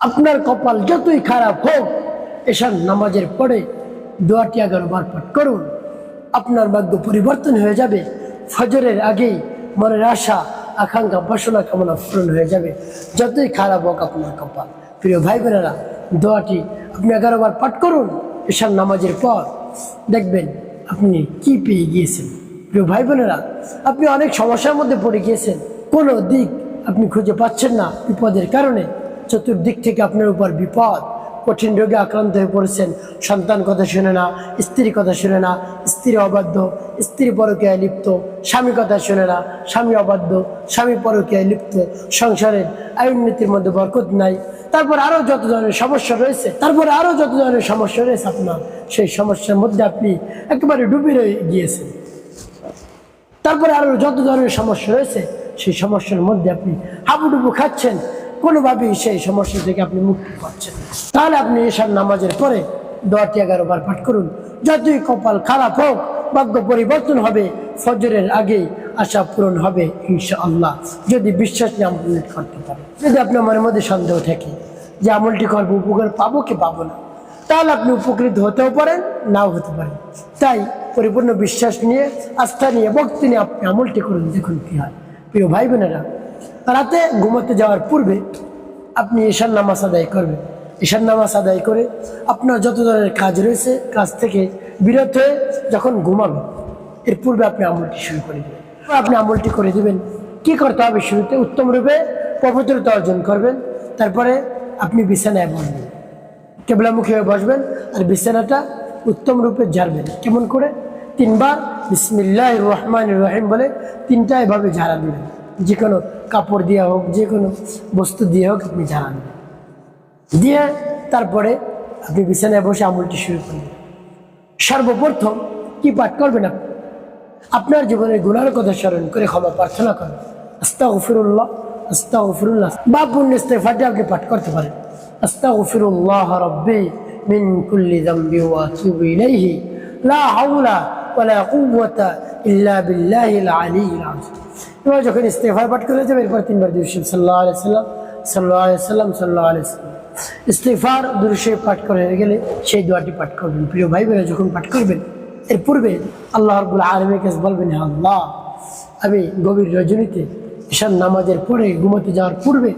আপনার কপাল যতই খারাপ হোক, এশার নামাজের পরে দোয়াটি 11 বার পাঠ করুন, আপনার ভাগ্য পরিবর্তন হয়ে যাবে। ফজরের আগেই মনের আশা, আকাঙ্ক্ষা, বাসনা, কামনা পূরণ হয়ে যাবে, যতই খারাপ হোক আপনার কপাল। প্রিয় ভাই বোনেরা, দোয়াটি আপনি 11 বার পাঠ করুন এশার নামাজের পর, দেখবেন আপনি কি পেয়ে গিয়েছেন। প্রিয় ভাই বোনেরা, আপনি অনেক সমস্যার মধ্যে পড়ে গিয়েছেন, কোনো দিক আপনি খুঁজে পাচ্ছেন না, বিপদের কারণে চতুর্দিক থেকে আপনার উপর বিপদ, কঠিন রোগে আক্রান্ত হয়ে পড়েছেন। সন্তান কথা শুনে না, স্ত্রী কথা শুনে না, স্ত্রী অবাধ্য, স্ত্রী পরকীয়ায় লিপ্ত, স্বামী কথা শুনে না, স্বামী অবাধ্য, স্বামী পরকীয়ায় লিপ্ত, সংসারের আইন নীতির মধ্যে বরকত নাই, তারপর আরও যত ধরনের সমস্যা রয়েছে, আপনার সেই সমস্যার মধ্যে আপনি একেবারে ডুবে রয়ে গিয়েছেন। তারপরে আরও যত ধরনের সমস্যা রয়েছে, সেই সমস্যার মধ্যে আপনি হাবুডুবু খাচ্ছেন, কোনোভাবেই সেই সমস্যা থেকে আপনি মুক্তি পাচ্ছেন। তাহলে আপনি এশার নামাজের পরে দোয়াটি 11 বার পাঠ করুন। যতই কপাল খারাপ হোক, ভাগ্য পরিবর্তন হবে, ফজরের আগেই আশা পূরণ হবে ইনশাআল্লাহ, যদি বিশ্বাস নিয়ে আমল করতে পারেন। যদি আপনার মনের মধ্যে সন্দেহ থাকে যে আমলটি করবো, উপকার পাবো কি পাবো না, তাহলে আপনি উপকৃত হতেও পারেন, নাও হতে পারেন। তাই পরিপূর্ণ বিশ্বাস নিয়ে, আস্থা নিয়ে, ভক্তি নিয়ে আপনি আমলটি করুন, দেখুন কি হয়। প্রিয় ভাই বোনেরা, রাতে ঘুমাতে যাওয়ার পূর্বে আপনি এশার নামাজ আদায় করবেন। এশার নামাজ আদায় করে আপনার যত ধরনের কাজ রয়েছে, কাজ থেকে বিরত হয়ে যখন ঘুমাবেন, এর পূর্বে আপনি আমলটি শুরু করে দেবেন। আপনি আমলটি করে দেবেন। কি করতে হবে? শুরুতে উত্তম রূপে পবিত্রতা অর্জন করবেন, তারপরে আপনি বিছানায় বসবেন, কেবলামুখী হয়ে বসবেন, আর বিছানাটা উত্তম রূপে ঝাড়বেন। কেমন করে? 3 বার বিসমিল্লাহির রহমানির রহিম বলে 3টা এভাবে ঝাড়া দেবেন। যে কোনো কাপড় দিয়ে হোক, যে কোনো বস্তু দিয়ে হোক, আপনি ঝাড়া দেবেন। দিয়ে তারপরে আপনি বিছানায় বসে আমলটি শুরু করবেন। সর্বপ্রথম কি পাঠ করবেন? আপনার জীবনের গুনার কথা স্মরণ করে ক্ষমা প্রার্থনা করেন, আস্তাগফিরুল্লাহ আস্তাগফিরুল্লাহ, বা পূর্ণ ইস্তেগফারটি আপনি পাঠ করতে পারেন। আস্তাগফিরুল্লাহ রাব্বি মিন কুল্লি যামবি ওয়া আতুবু ইলাইহি লা হাওলা ওয়ালা কুওয়াতা ইল্লা বিল্লাহিল আলিয়্যিল আযীম। এবার যখন ইস্তেগফার পাঠ করে যাবেন, এরপর 3 বার দুরূদ শরীফ সাল্লাল্লাহু আলাইহি ওয়াসাল্লাম সাল্লাল্লাহু আলাইহি ওয়াসাল্লাম সাল্লাল্লাহু আলাইহি ওয়াসাল্লাম। ইস্তেগফার দুরূদ শরীফ পাঠ করে হয়ে গেলে সেই দোয়াটি পাঠ করবেন। প্রিয় ভাই বোনেরা, যখন পাঠ করবেন, এর পূর্বে আল্লাহ রাব্বুল আলামিনের কাছে বলবেন, হে আল্লাহ, আমি গভীর রজনীতে ঈশান নামাজের পরে ঘুমাতে যাওয়ার পূর্বে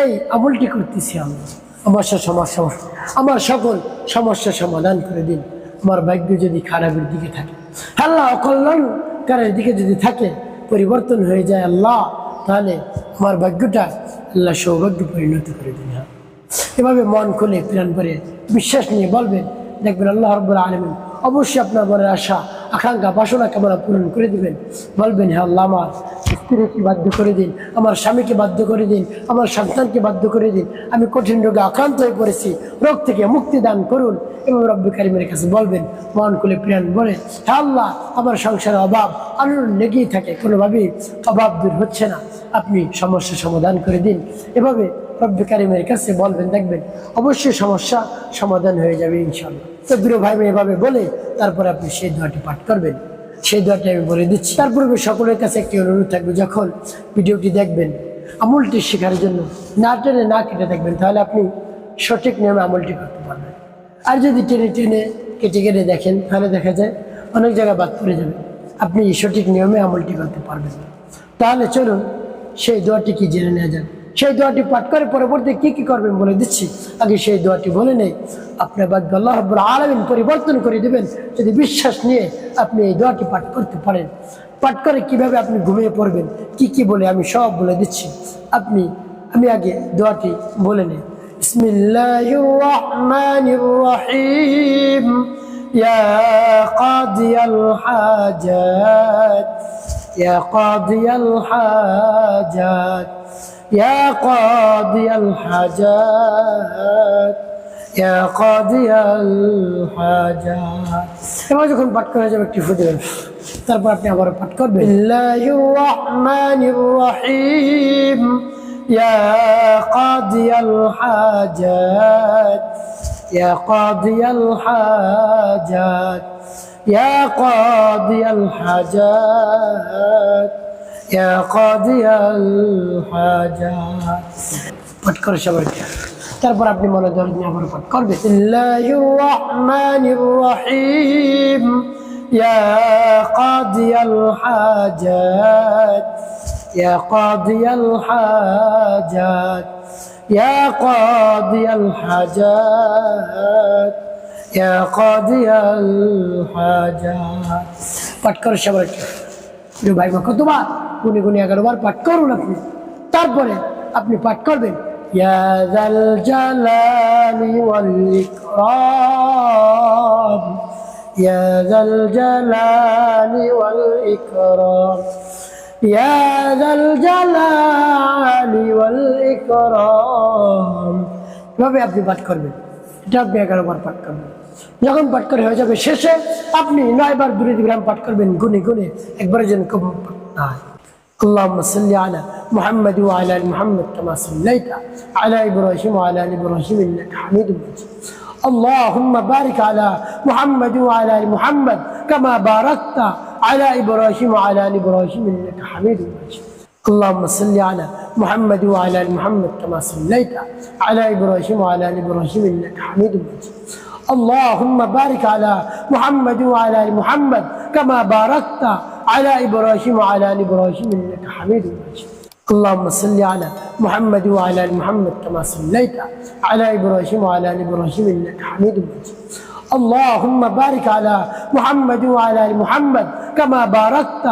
এই আমলটি করতেছি। আমার সকল সমস্যার সমাধান করে দিন। আমার ভাগ্য যদি খারাপের দিকে থাকে, আল্লাহ অকল্যাণকারের দিকে যদি থাকে, পরিবর্তন হয়ে যায় আল্লাহ, তাহলে আমার ভাগ্যটা আল্লাহ সৌভাগ্য পরিণত করে দিন। এভাবে মন খুলে প্রাণ ভরে বিশ্বাস নিয়ে বলবেন, দেখবেন আল্লাহ রাব্বুল আলামিন অবশ্যই আপনার মনের আশা, আকাঙ্ক্ষা, বাসনা, কামনা পূরণ করে দিবেন। বলবেন, হে আল্লাহ, আমার স্ত্রীকে বাধ্য করে দিন, আমার স্বামীকে বাধ্য করে দিন, আমার সন্তানকে বাধ্য করে দিন। আমি কঠিন রোগে আক্রান্ত হয়ে পড়েছি, রোগ থেকে মুক্তি দান করুন। এবং রব্বুল কারীমের কাছে বলবেন মন খুলে প্রাণ ভরে, হে আল্লাহ, আমার সংসারে অভাব আনন্দ লেগেই থাকে, কোনোভাবেই অভাব দূর হচ্ছে না, আপনি সমস্যার সমাধান করে দিন। এভাবে রব্বুল কারীমের কাছে বলবেন, দেখবেন অবশ্যই সমস্যা সমাধান হয়ে যাবে ইনশাআল্লাহ। তো প্রিয় ভাই বোন, এভাবে বলে তারপরে আপনি সেই দোয়াটি পাঠ করবেন। সেই দোয়াটি আমি বলে দিচ্ছি। তার পূর্বে সকলের কাছে একটি অনুরোধ থাকবে, যখন ভিডিওটি দেখবেন আমলটি শেখার জন্য না টেনে না কেটে দেখবেন, তাহলে আপনি সঠিক নিয়মে আমলটি করতে পারবেন। আর যদি টেনে টেনে কেটে কেটে দেখেন, তাহলে দেখা যায় অনেক জায়গায় বাদ পড়ে যাবে, আপনি সঠিক নিয়মে আমলটি করতে পারবেন না। তাহলে চলুন সেই দোয়াটি কি জেনে নেওয়া যাবে। সেই দোয়াটি পাঠ করে পরবর্তী কি কি করবেন বলে দিচ্ছি। আগে সেই দোয়াটি বলে নেই, আপনার ভাগ্য আল্লাহ রাব্বুল আলামিন পরিবর্তন করে দেবেন, যদি বিশ্বাস নিয়ে আপনি এই দোয়াটি পাঠ করতে পারেন। পাঠ করে কিভাবে আপনি ঘুমিয়ে পড়বেন, কি কি বলে আমি সব বলে দিচ্ছি। আমি আগে দোয়াটি বলে নেই। বিসমিল্লাহির রহমানির রহিম, ইয়া কাদিয়াল হাজাত, ইয়া কাদিয়াল হাজাত, ইয়া কাদিয়াল হাজাত, ইয়া কাদিয়াল হাজাত। এবার যখন পাঠ করা যাবে একটি ফু দেবেন, তারপর আপনি আবার পাঠ করবেন, বিসমিল্লাহির রহমানির রহিম, ইয়া কাদিয়াল হাজাত, ইয়া কাদিয়াল হাজাত, ইয়া কাদিয়াল হাজাত, ইয়া কাদিয়াল হাজাত। পাঠ করে সবাই। তারপর আপনি মনে ধরে নিয়ে আবার পাঠ করবেন বিসমিল্লাহির রহমানির রহিম ইয়া কাদিয়াল হাজাত ইয়া কাদিয়াল হাজাত ইয়া কাদিয়াল হাজাত ইয়া কাদিয়াল হাজাত। পাঠ করে সবার প্রিয় ভাই মা কতবার গুনে গুনে 11 বার পাঠ করুন আপনি। তারপরে আপনি পাঠ করবেন ইয়া যাল জালালি ওয়াল ইকরাম ইয়া যাল জালালি ওয়াল ইকরাম ইয়া যাল জালালি ওয়াল ইকরাম। এভাবে আপনি পাঠ করবেন। এটা আপনি 11 বার পাঠ করবেন। যখন পাঠ করে হয়ে যাবে শেষে আপনি 9 বার দুরূদ ইব্রাহিম পাঠ করবেন গুনে গুনে, একবারে যেন কম না হয়। اللهم صل على محمد وعلى ال محمد كما صليت على ابراهيم وعلى ال ابراهيم انك حميد مجيد. اللهم بارك على محمد وعلى ال محمد كما باركت على ابراهيم وعلى ال ابراهيم انك حميد مجيد. اللهم صل على محمد وعلى ال محمد كما صليت على ابراهيم وعلى ال ابراهيم انك حميد مجيد. اللهم بارك على محمد وعلى ال محمد كما باركت على ابراهيم وعلى ال ابراهيم انك حميد مجيد. اللهم صل على محمد وعلى ال محمد كما صليت على ابراهيم وعلى ال ابراهيم انك حميد مجيد. اللهم بارك على محمد وعلى ال محمد كما باركت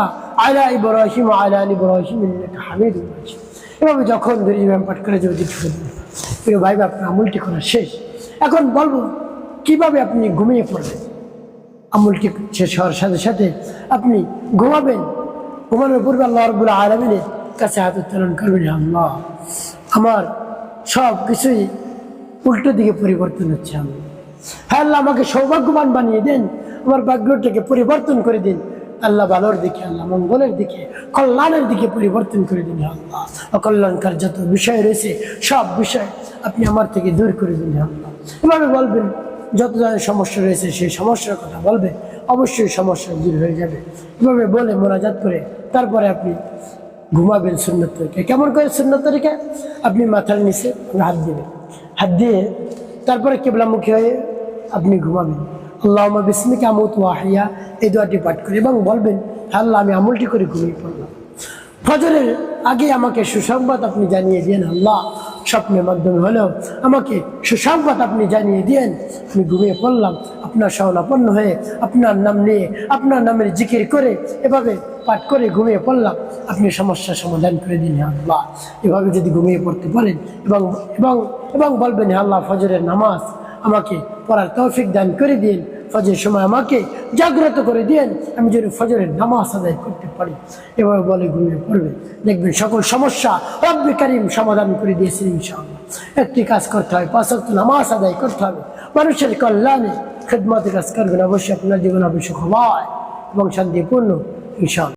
على ابراهيم وعلى ال ابراهيم انك حميد مجيد. এভাবে যখন দুরূদ ইব্রাহিম পাঠ করে যদি প্রিয় ভাই আপনার আমলটি করা শেষ। এখন বলবো কিভাবে আপনি ঘুমিয়ে পড়বেন। আমলটি শেষ হওয়ার সাথে সাথে আপনি ঘুমাবেন। ঘুমানোর পূর্বে আল্লাহ রাব্বুল আলামিনের কাছে হাত উত্তোলন করবেন, আল্লাহ আমার সব কিছুই উল্টো দিকে পরিবর্তন হচ্ছে। হ্যাঁ আল্লাহ আমাকে সৌভাগ্যবান বানিয়ে দেন, আমার ভাগ্যটাকে পরিবর্তন করে দিন আল্লাহ, ভালোর দিকে, আল্লাহ মঙ্গলের দিকে, কল্যাণের দিকে পরিবর্তন করে দিন আল্লাহ। অকল্যাণকার যত বিষয় রয়েছে সব বিষয় আপনি আমার থেকে দূর করে দিন আল্লাহ। এভাবে বলবেন, যত ধরনের সমস্যা রয়েছে সেই সমস্যার কথা বলবেন, অবশ্যই সমস্যা দূর হয়ে যাবে। এভাবে বলে মোনাজাত করে তারপরে আপনি ঘুমাবেন সুন্নত তরিকায়। কেমন করে সুন্নত তরিকায়? আপনি মাথার নিচে হাত দিবেন, হাত দিয়ে তারপরে কিবলামুখী হয়ে আপনি ঘুমাবেন। আল্লাহুম্মা বিসমিকা আমুতু ওয়া আহইয়া, এই দোয়াটি পাঠ করে এবং বলবেন, আল্লাহ আমি আমলটি করে ঘুমিয়ে পড়লাম। ফজরের আগে আমাকে সুসংবাদ আপনি জানিয়ে দিয়েন আল্লাহ, স্বপ্নের মাধ্যমে হলেও আমাকে সুসংবাদ আপনি জানিয়ে দিয়েন। আমি ঘুমিয়ে পড়লাম আপনার শরণাপন্ন হয়ে, আপনার নাম নিয়ে, আপনার নামের জিকির করে, এভাবে পাঠ করে ঘুমিয়ে পড়লাম, আপনি সমস্যার সমাধান করে দিন আল্লাহ। এভাবে যদি ঘুমিয়ে পড়তে পারেন এবং এবং এবং বলবেন, আল্লাহ ফজরের নামাজ আমাকে পড়ার তৌফিক দান করে দিন, ফজরের সময় আমাকে জাগ্রত করে দিন, আমি যেন ফজরের নামাজ আদায় করতে পারি। এভাবে বলে ঘুমিয়ে পড়বেন, দেখবেন সকল সমস্যা রব্বে কারীম সমাধান করে দিয়েছেন ইনশাআল্লাহ। একটি কাজ করতে হবে, 5 ওয়াক্ত নামাজ আদায় করতে হবে, মানুষের কল্যাণে খেদমতের কাজ করবেন, অবশ্যই আপনার জীবন হবে সুখময় এবং শান্তিপূর্ণ ইনশাআল্লাহ।